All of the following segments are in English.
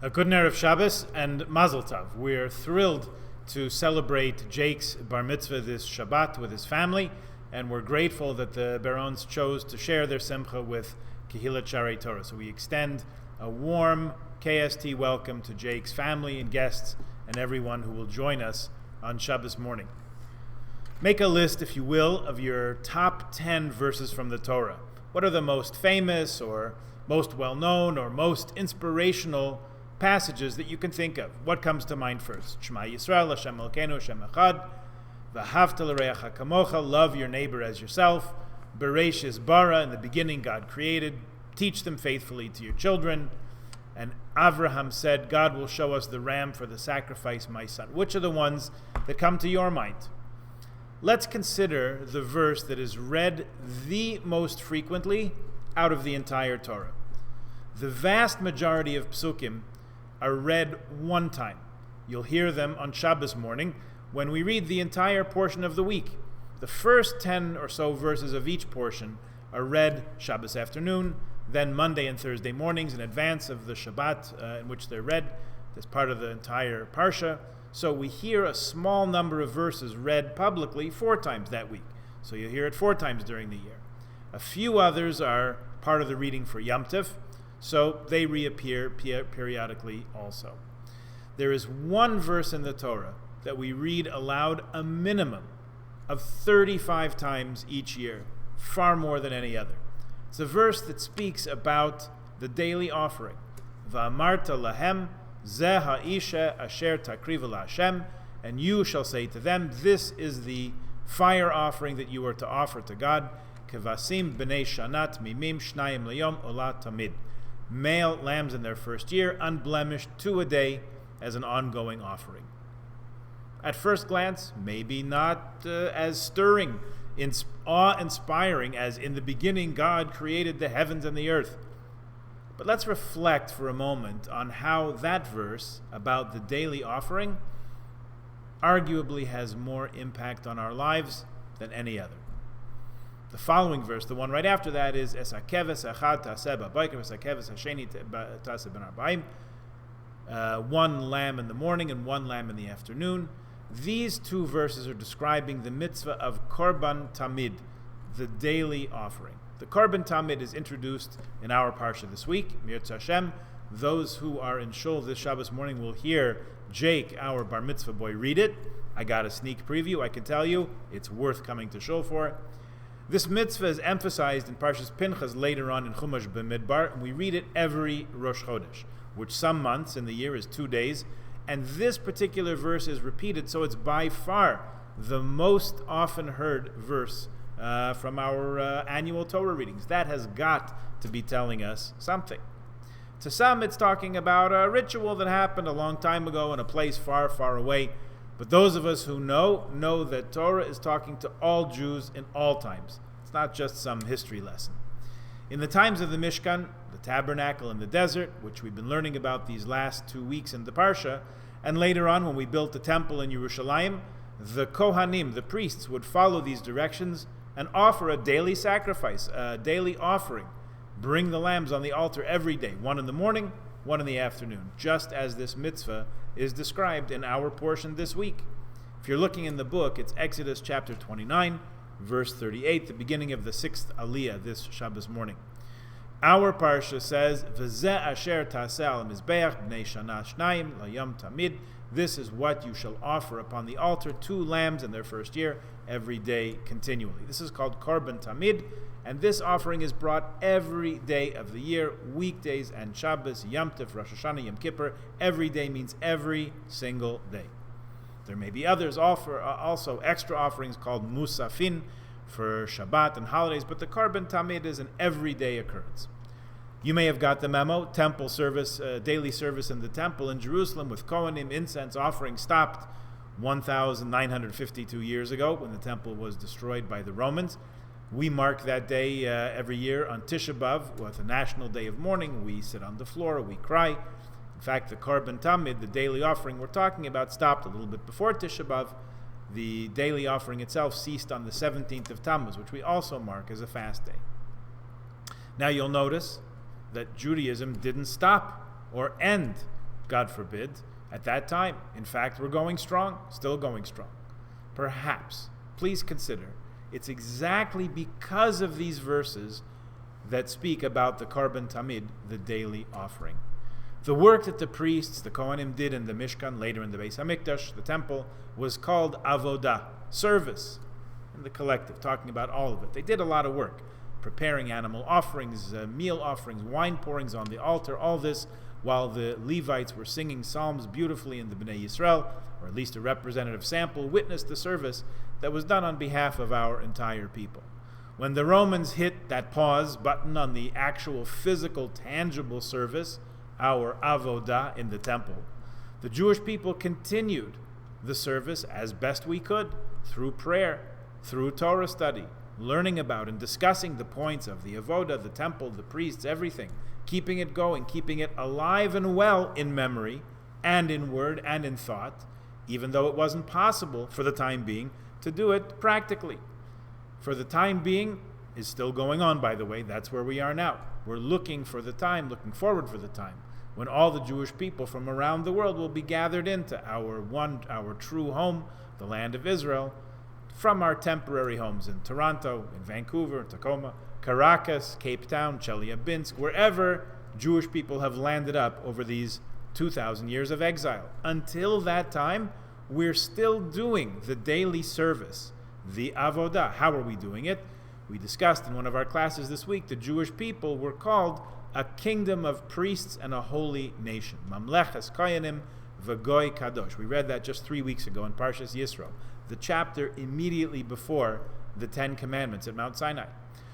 A good Erev Shabbos and Mazel Tov. We're thrilled to celebrate Jake's bar mitzvah this Shabbat with his family, and we're grateful that the Barons chose to share their simcha with Kehilat Sharei Torah. So we extend a warm KST welcome to Jake's family and guests and everyone who will join us on Shabbos morning. Make a list, if you will, of your top 10 verses from the Torah. What are the most famous or most well-known or most inspirational passages that you can think of? What comes to mind first? Shema Yisrael, Hashem Elokeinu, Hashem Echad, V'ahavta l'reacha kamocha, love your neighbor as yourself. Bereshis bara, in the beginning God created. Teach them faithfully to your children. And Avraham said, God will show us the ram for the sacrifice, my son. Which are the ones that come to your mind? Let's consider the verse that is read the most frequently out of the entire Torah. The vast majority of psukim are read one time. You'll hear them on Shabbos morning when we read the entire portion of the week. The first 10 or so verses of each portion are read Shabbos afternoon, then Monday and Thursday mornings in advance of the Shabbat in which they're read as part of the entire Parsha. So we hear a small number of verses read publicly 4 times that week. So you'll hear it 4 times during the year. A few others are part of the reading for Yom Tov, so they reappear periodically also. There is one verse in the Torah that we read aloud a minimum of 35 times each year, far more than any other. It's a verse that speaks about the daily offering. Va'amarta lahem zeh ha'isha asher takriv LaHashem, and you shall say to them, this is the fire offering that you are to offer to God. Kevasim b'nei shanat mimim shnayim layom ola tamid. Male lambs in their first year, unblemished, 2 a day, as an ongoing offering. At first glance, maybe not as stirring, awe-inspiring as in the beginning God created the heavens and the earth. But let's reflect for a moment on how that verse about the daily offering arguably has more impact on our lives than any other. The following verse, the one right after that, is Es hakeves echad taseh b'boker, Es hakeves hasheni taseh ben arba'im. 1 lamb in the morning and 1 lamb in the afternoon. These 2 verses are describing the mitzvah of Korban Tamid, the daily offering. The Korban Tamid is introduced in our parsha this week, Mirtz Hashem. Those who are in shul this Shabbos morning will hear Jake, our bar mitzvah boy, read it. I got a sneak preview. I can tell you it's worth coming to shul for. This mitzvah is emphasized in Parshas Pinchas later on in Chumash B'Midbar, and we read it every Rosh Chodesh, which some months in the year is 2 days. And this particular verse is repeated, so it's by far the most often heard verse from our annual Torah readings. That has got to be telling us something. To some, it's talking about a ritual that happened a long time ago in a place far, far away. But those of us who know that Torah is talking to all Jews in all times. It's not just some history lesson. In the times of the Mishkan, the tabernacle in the desert, which we've been learning about these last 2 weeks in the Parsha, and later on when we built the temple in Yerushalayim, the Kohanim, the priests, would follow these directions and offer a daily sacrifice, a daily offering. Bring the lambs on the altar every day, 1 in the morning, 1 in the afternoon, just as this mitzvah is described in our portion this week. If you're looking in the book, it's Exodus chapter 29, verse 38, the beginning of the 6th Aliyah this Shabbos morning. Our parsha says, V'zeh asher taseh al mizbeach b'nei shana shnayim layom tamid. This is what you shall offer upon the altar, 2 lambs in their first year, every day continually. This is called Korban Tamid, and this offering is brought every day of the year, weekdays and Shabbos, Yom Tov, Rosh Hashanah, Yom Kippur. Every day means every single day. There may be others also extra offerings called Musafin for Shabbat and holidays, but the Korban Tamid is an everyday occurrence. You may have got the memo. Temple service, daily service in the temple in Jerusalem with Kohanim, incense offering stopped 1,952 years ago when the temple was destroyed by the Romans. We mark that day every year on Tisha B'Av with a national day of mourning. We sit on the floor, we cry. In fact, the Korban Tamid, the daily offering we're talking about, stopped a little bit before Tisha B'Av. The daily offering itself ceased on the 17th of Tammuz, which we also mark as a fast day. Now you'll notice that Judaism didn't stop or end God forbid, at that time. In fact, we're going strong, still going strong. Perhaps, please consider, it's exactly because of these verses that speak about the Korban Tamid, the daily offering. The work that the priests, the Kohanim, did in the Mishkan, later in the Beis HaMikdash, the temple, was called avodah, service, in the collective, talking about all of it. They did a lot of work, preparing animal offerings, meal offerings, wine pourings on the altar, all this while the Levites were singing psalms beautifully in the Bnei Yisrael, or at least a representative sample, witnessed the service that was done on behalf of our entire people. When the Romans hit that pause button on the actual physical, tangible service, our avodah in the temple, the Jewish people continued the service as best we could, through prayer, through Torah study, learning about and discussing the points of the avodah, the temple, the priests, everything, keeping it going, keeping it alive and well in memory and in word and in thought, even though it wasn't possible for the time being to do it practically. For the time being is still going on, by the way. That's where we are now. We're looking for the time, looking forward for the time, when all the Jewish people from around the world will be gathered into our true home, the land of Israel, from our temporary homes in Toronto, in Vancouver, Tacoma, Caracas, Cape Town, Chelyabinsk, wherever Jewish people have landed up over these 2,000 years of exile. Until that time, we're still doing the daily service, the avodah. How are we doing it? We discussed in one of our classes this week, the Jewish people were called a kingdom of priests and a holy nation. Mamleches Koyanim v'goy kadosh. We read that just 3 weeks ago in Parshas Yisro, the chapter immediately before the Ten Commandments at Mount Sinai.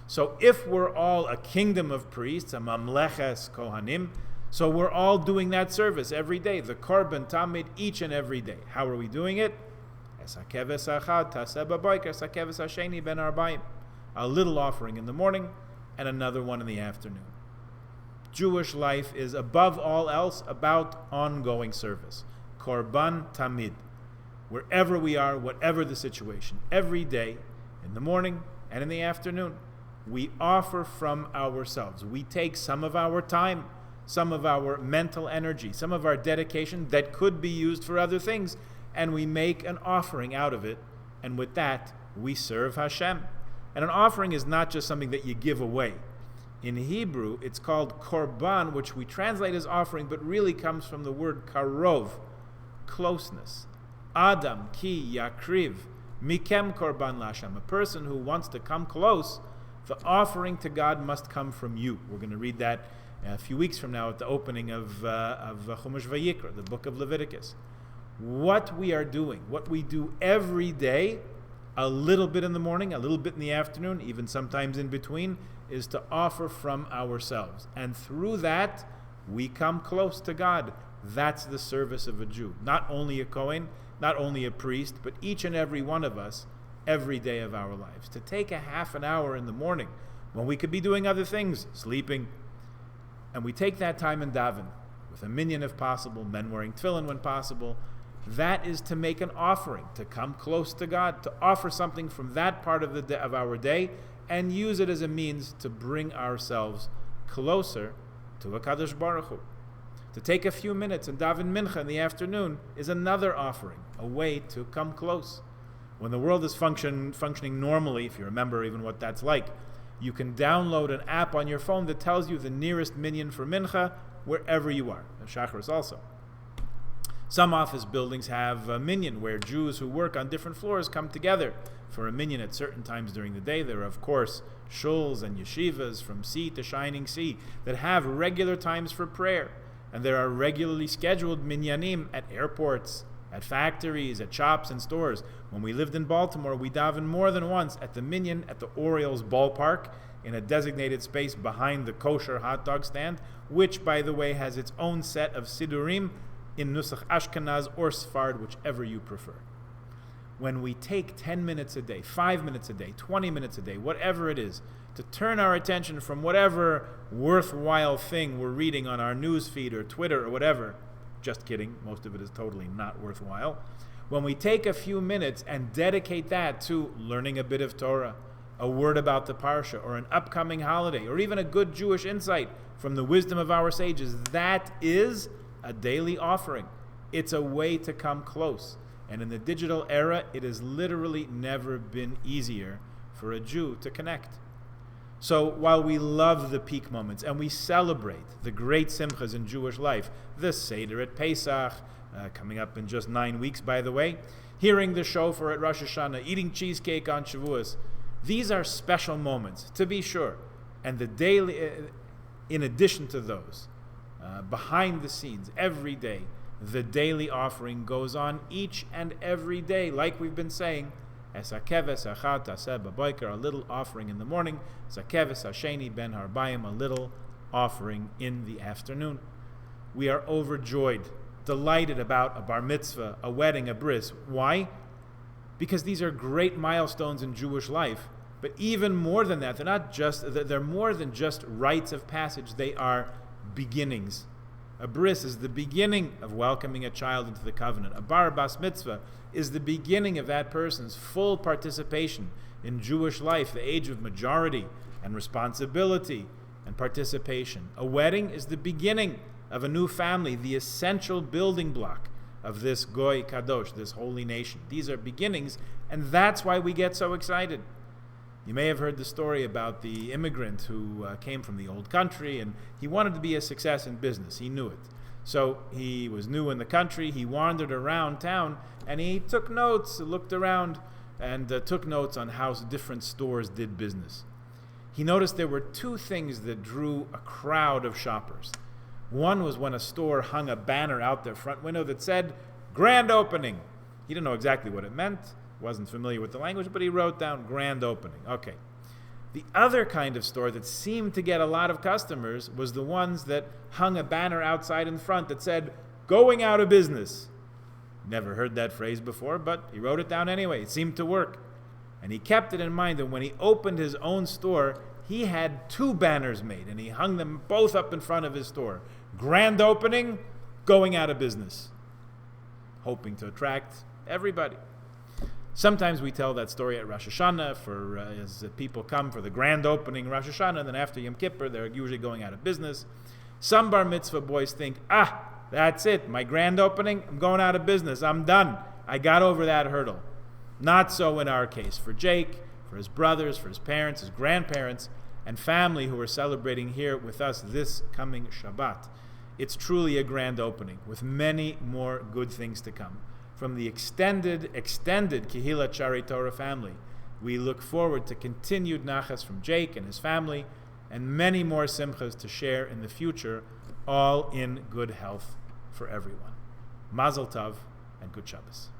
So if we're all a kingdom of priests, a mamleches kohanim, so we're all doing that service every day, the korban tamid, each and every day. How are we doing it? A little offering in the morning and another one in the afternoon. Jewish life is above all else about ongoing service. Korban tamid. Wherever we are, whatever the situation, every day, in the morning and in the afternoon, we offer from ourselves. We take some of our time, some of our mental energy, some of our dedication that could be used for other things, and we make an offering out of it, and with that, we serve Hashem. And an offering is not just something that you give away. In Hebrew, it's called korban, which we translate as offering, but really comes from the word karov, closeness. Adam ki yakriv mikem korban lashem. A person who wants to come close, the offering to God must come from you. We're going to read that a few weeks from now at the opening of Chumash Vayikra, the book of Leviticus. What we are doing, what we do every day, a little bit in the morning, a little bit in the afternoon, even sometimes in between, is to offer from ourselves. And through that, we come close to God. That's the service of a Jew. Not only a Kohen, not only a priest, but each and every one of us, every day of our lives. To take a half an hour in the morning, when we could be doing other things, sleeping, and we take that time in daven, with a minyan if possible, men wearing tefillin when possible, that is to make an offering, to come close to God, to offer something from that part of of our day, and use it as a means to bring ourselves closer to HaKadosh Baruch Hu. To take a few minutes and daven mincha in the afternoon is another offering, a way to come close. When the world is functioning normally, if you remember even what that's like, you can download an app on your phone that tells you the nearest minyan for mincha wherever you are. Shacharis also. Some office buildings have a minyan where Jews who work on different floors come together for a minyan at certain times during the day. There are, of course, shuls and yeshivas from sea to shining sea that have regular times for prayer. And there are regularly scheduled minyanim at airports, at factories, at shops and stores. When we lived in Baltimore, we davened more than once at the minyan at the Orioles ballpark in a designated space behind the kosher hot dog stand, which, by the way, has its own set of sidurim in Nusach Ashkenaz or Sfard, whichever you prefer. When we take 10 minutes a day, 5 minutes a day, 20 minutes a day, whatever it is, to turn our attention from whatever worthwhile thing we're reading on our news feed or Twitter or whatever, just kidding, most of it is totally not worthwhile, when we take a few minutes and dedicate that to learning a bit of Torah, a word about the Parsha, or an upcoming holiday, or even a good Jewish insight from the wisdom of our sages, that is a daily offering. It's a way to come close. And in the digital era, it has literally never been easier for a Jew to connect. So while we love the peak moments and we celebrate the great simchas in Jewish life, the Seder at Pesach, coming up in just 9 weeks, by the way, hearing the shofar at Rosh Hashanah, eating cheesecake on Shavuos, these are special moments, to be sure. And the daily, in addition to those, behind the scenes, every day, the daily offering goes on each and every day, like we've been saying. Esakeves achat aseh b'boker, a little offering in the morning. Esakeves hasheni ben harbayim, a little offering in the afternoon. We are overjoyed, delighted about a bar mitzvah, a wedding, a bris. Why? Because these are great milestones in Jewish life. But even more than that, they're more than just rites of passage. They are beginnings. A bris is the beginning of welcoming a child into the covenant. A bar bas mitzvah is the beginning of that person's full participation in Jewish life, the age of majority and responsibility and participation. A wedding is the beginning of a new family, the essential building block of this Goy Kadosh, this holy nation. These are beginnings, and that's why we get so excited. You may have heard the story about the immigrant who came from the old country, and he wanted to be a success in business. He knew it. So he was new in the country. He wandered around town, and he took notes, looked around, and took notes on how different stores did business. He noticed there were two things that drew a crowd of shoppers. One was when a store hung a banner out their front window that said, "Grand Opening." He didn't know exactly what it meant, wasn't familiar with the language, but he wrote down "Grand Opening." Okay. The other kind of store that seemed to get a lot of customers was the ones that hung a banner outside in front that said, "Going out of business." Never heard that phrase before, but he wrote it down anyway. It seemed to work. And he kept it in mind that when he opened his own store, he had two banners made, and he hung them both up in front of his store. Grand Opening, going out of business. Hoping to attract everybody. Sometimes we tell that story at Rosh Hashanah as people come for the grand opening Rosh Hashanah, and then after Yom Kippur, they're usually going out of business. Some bar mitzvah boys think, that's it, my grand opening, I'm going out of business, I'm done. I got over that hurdle. Not so in our case. For Jake, for his brothers, for his parents, his grandparents, and family who are celebrating here with us this coming Shabbat, it's truly a grand opening with many more good things to come. From the extended Kehillat Shari Torah family, we look forward to continued nachas from Jake and his family, and many more simchas to share in the future, all in good health for everyone. Mazel tov and good Shabbos.